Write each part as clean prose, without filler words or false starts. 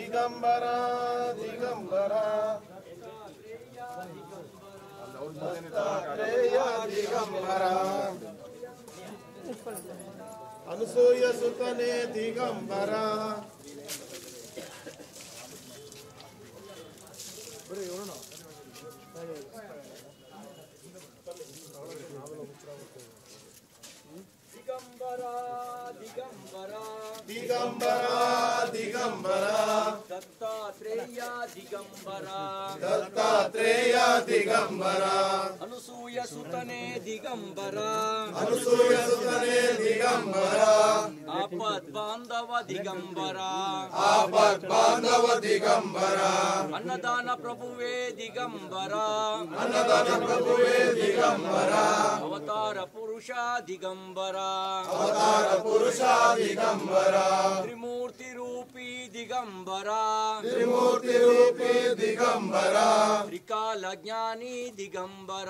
ದಿಗಂಬರ ದಿಗಂಬರ ದತ್ತಾತ್ರೇಯ ದಿಗಂಬರ ಅನಸೂಯ ಸುತನೇ ದಿಗಂಬರ ದಿಗಂಬರ ದಿಗಂಬರ ದಿಗಂಬರ ದತ್ತಾತ್ರೇಯ ದಿಗಂಬರ ದತ್ತಾತ್ರೇಯ ದಿಗಂಬರ ಅನಸೂಯ ಸುತನೇ ದಿಗಂಬರ ಅನಸೂಯ ಸುತನೇ ದಿಗಂಬರ ಆಪದ್ ಬಾಂಧವ ದಿಗಂಬರ ಆಪತ್ ಬಾಂಧವ ದಿಗಂಬರ ಅನ್ನದಾನ ಪ್ರಭುವೇ ದಿಗಂಬರ ಅನ್ನದಾನ ಪ್ರಭುವೇ ದಿಗಂಬರ ಅವತಾರ ಪುರುಷ ದಿಗಂಬರ ಅವತಾರ ಪುರುಷ ದಿಗಂಬರ ತ್ರಿಮೂರ್ತಿ ರೂಪಿ ದಿಗಂಬರ ತ್ರಿಮೂರ್ತಿ ರೂಪಿ ದಿಗಂಬರ ತ್ರಿಕಾಲ ಜ್ಞಾನಿ ದಿಗಂಬರ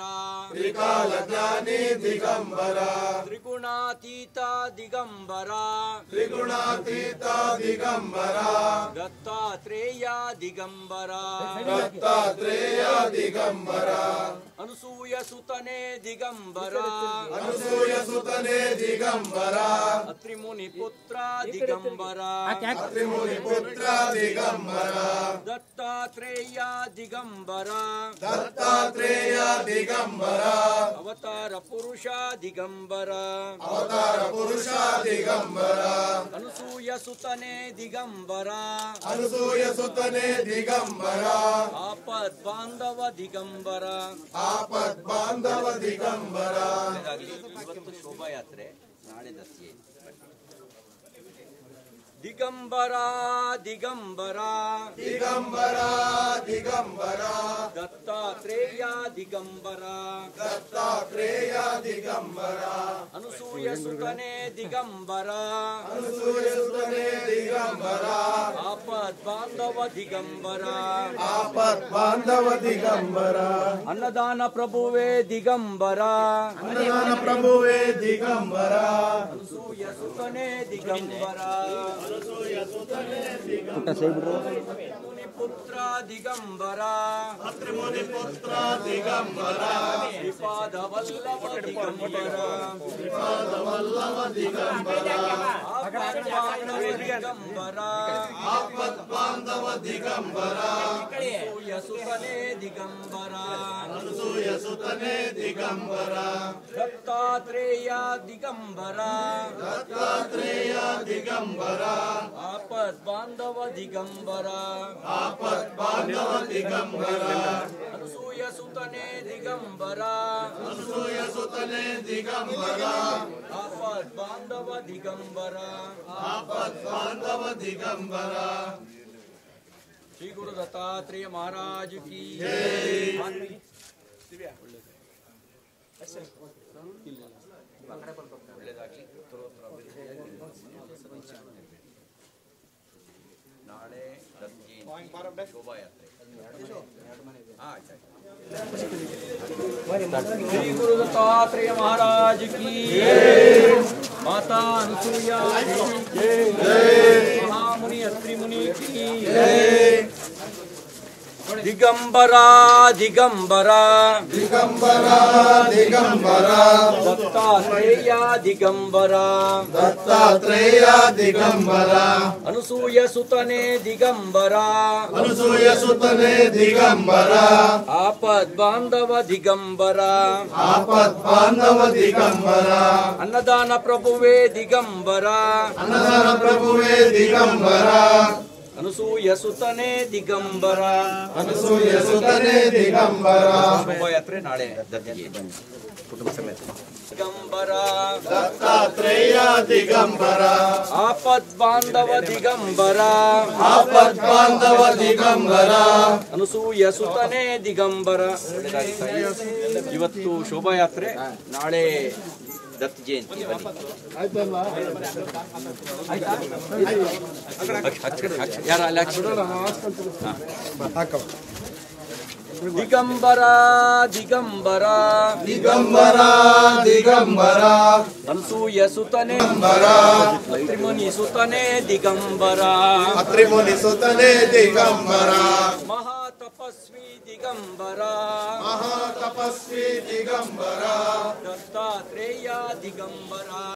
ತ್ರಿಕಾಲ ಜ್ಞಾನಿ ದಿಗಂಬರ ತ್ರಿಗುಣಾತೀತ ದಿಗಂಬರ ತ್ರಿಗುಣಾತೀತ ದಿಗಂಬರ ದತ್ತಾತ್ರೇಯ ದಿಗಂಬರ ದತ್ತಾತ್ರೇಯ ದಿಗಂಬರ ಅನಸೂಯ ಸುತನೇ ದಿಗಂಬರ ಅನಸೂಯ ಸುತನೇ ದಿಗಂಬರ ಅತ್ರಿ ಮುನಿ ಪುತ್ರ ದಿಗಂಬರ ಅತ್ರಿಮುನಿ ಪುತ್ರ ದಿಗಂಬರ ದತ್ತಾತ್ರೇಯ ದಿಗಂಬರ ದತ್ತಾತ್ರೇಯ ದಿಗಂಬರ ಅವತಾರ ಪುರುಷ ದಿಗಂಬರ ಅವತಾರ ಪುರುಷ ದಿಗಂಬರ ಅನಸೂಯ ಸುತನೇ ದಿಗಂಬರ ಅನಸೂಯ ಸುತನೇ ದಿಗಂಬರ ಆಪದ್ ಬಾಂಧವ ದಿಗಂಬರ ಆಪತ್ ಬಾಂಧವ ದಿಗಂಬರ ಇವತ್ತು ಶೋಭಾಯಾತ್ರೆ ನಾಳೆ ದರ್ಶಿ ದಿಗಂಬರ ದಿಗಂಬರ ದಿಗಂಬರ ದಿಗಂಬರ ದತ್ತಾತ್ರೇಯ ದಿಗಂಬರ ದತ್ತಾತ್ರೇಯ ದಿಗಂಬರ ಅನಸೂಯ ಸುತನೇ ದಿಗಂಬರ ಅನಸೂಯ ಸುತನೇ ದಿಗಂಬರ ಆಪದ್ ಬಾಂಧವ ದಿಗಂಬರ ಆಪತ್ ಬಾಂಧವ ದಿಗಂಬರ ಅನ್ನದಾನ ಪ್ರಭುವೇ ದಿಗಂಬರ ಅನ್ನದಾನ ಪ್ರಭುವೇ ದಿಗಂಬರ ಅನಸೂಯ ಸುತನೇ ದಿಗಂಬರ ಮುನಿ ಪುತ್ರ ದಿಗಂಬರ ಅತ್ರಿಮುನಿ ಪುತ್ರ ದಿಗಂಬರ ಶ್ರೀಪಾದ ವಲ್ಲಭ ದಿಗಂಬರ ವಲ್ಲಭ ದಿಗಂಬರ ದಿಗಂಬರ ಆಪತ್ ಬಾಂಧವ ದಿಗಂಬರ ಅನಸೂಯ ಸುತನೇ ದಿಗಂಬರ ಅನಸೂಯ ಸುತನೇ ದಿಗಂಬರ ದತ್ತಾತ್ರೇಯ ದಿಗಂಬರ ದತ್ತಾತ್ರೇಯ ದಿಗಂಬರ ಆಪದ್ ಬಾಂಧವ ದಿಗಂಬರ ಆಪತ್ ಬಾಂಧವ ದಿಗಂಬರ ಅನಸೂಯ ಸುತನೇ ದಿಗಂಬರ ಅನಸೂಯ ಸುತನೇ ದಿಗಂಬರ ಆಪದ್ ಬಾಂಧವ ದಿಗಂಬರ ಆಪತ್ ಬಾಂಧವ ದಿಗಂಬರ ಶ್ರೀ ಗುರು ದತ್ತಾತ್ರೇಯ ಮಹಾರಾಜ್ ಕಿ ಒಳ್ಳೆದಾಗಲಿ. ಉತ್ತರೋತ್ತರ ಅಭಿವೃದ್ಧಿಯಾಗಿ ನಾಳೆ ದತ್ತಿ ಶೋಭಾಯಾತ್ರೆ ಶ್ರೀ ಗುರು ದತ್ತಾತ್ರೇಯ ಮಹಾರಾಜ್ ಕಿ ಮಾತಾ ಅನಸೂಯ ಮಹಾಮುನಿ ಅತ್ರಿ ಮುನಿ ಕಿ ದಿಗಂಬರ ದಿಗಂಬರ ದಿಗಂಬರ ದಿಗಂಬರ ದತ್ತಾತ್ರೇಯ ದಿಗಂಬರ ದತ್ತಾತ್ರೇಯ ದಿಗಂಬರ ಅನಸೂಯ ಸುತನೇ ದಿಗಂಬರ ಅನಸೂಯ ಸುತನೇ ದಿಗಂಬರ ಆಪದ್ ಬಾಂಧವ ದಿಗಂಬರ ಆಪತ್ ಬಾಂಧವ ದಿಗಂಬರ ಅನ್ನದಾನ ಪ್ರಭುವೇ ದಿಗಂಬರ ಅನ್ನದಾನ ಪ್ರಭುವೇ ದಿಗಂಬರ ಅನಸೂಯ ಸುತನೇ ದಿಗಂಬರ ಅನಸೂಯ ಸುತನೇ ದಿಗಂಬರ ಶೋಭಾಯಾತ್ರೆ ನಾಳೆ ದತ್ತಿಗೆ ಕುಟುಂಬ ಸಮೇತ ದಿಗಂಬರ ದತ್ತಾತ್ರೇಯ ದಿಗಂಬರ ಆಪದ್ ಬಾಂಧವ ದಿಗಂಬರ ಆಪತ್ ಬಾಂಧವ ದಿಗಂಬರ ಅನಸೂಯ ಸುತನೇ ದಿಗಂಬರ ಇವತ್ತು ಶೋಭಾಯಾತ್ರೆ ನಾಳೆ ದತ್ತ ಜಯಂತಿ ಯಾರ ಅಲ್ಲಿ ದಿಗಂಬರ ದಿಗಂಬರ ದಿಗಂಬರ ದಿಗಂಬರ ಅನಸೂಯ ಸುತನೆ ದಿಗಂಬರ ತ್ರಿಮುನಿ ಸುತನೆ ದಿಗಂಬರ ಅತ್ರಿಮುನಿ ಸುತನೆ ದಿಗಂಬರ ಮಹಾತಪಸ್ವಿ ದಿಗಂಬರ ಮಹಾತಪಸ್ವಿ ದಿಗಂಬರ ದತ್ತಾತ್ರೇಯ ದಿಗಂಬರ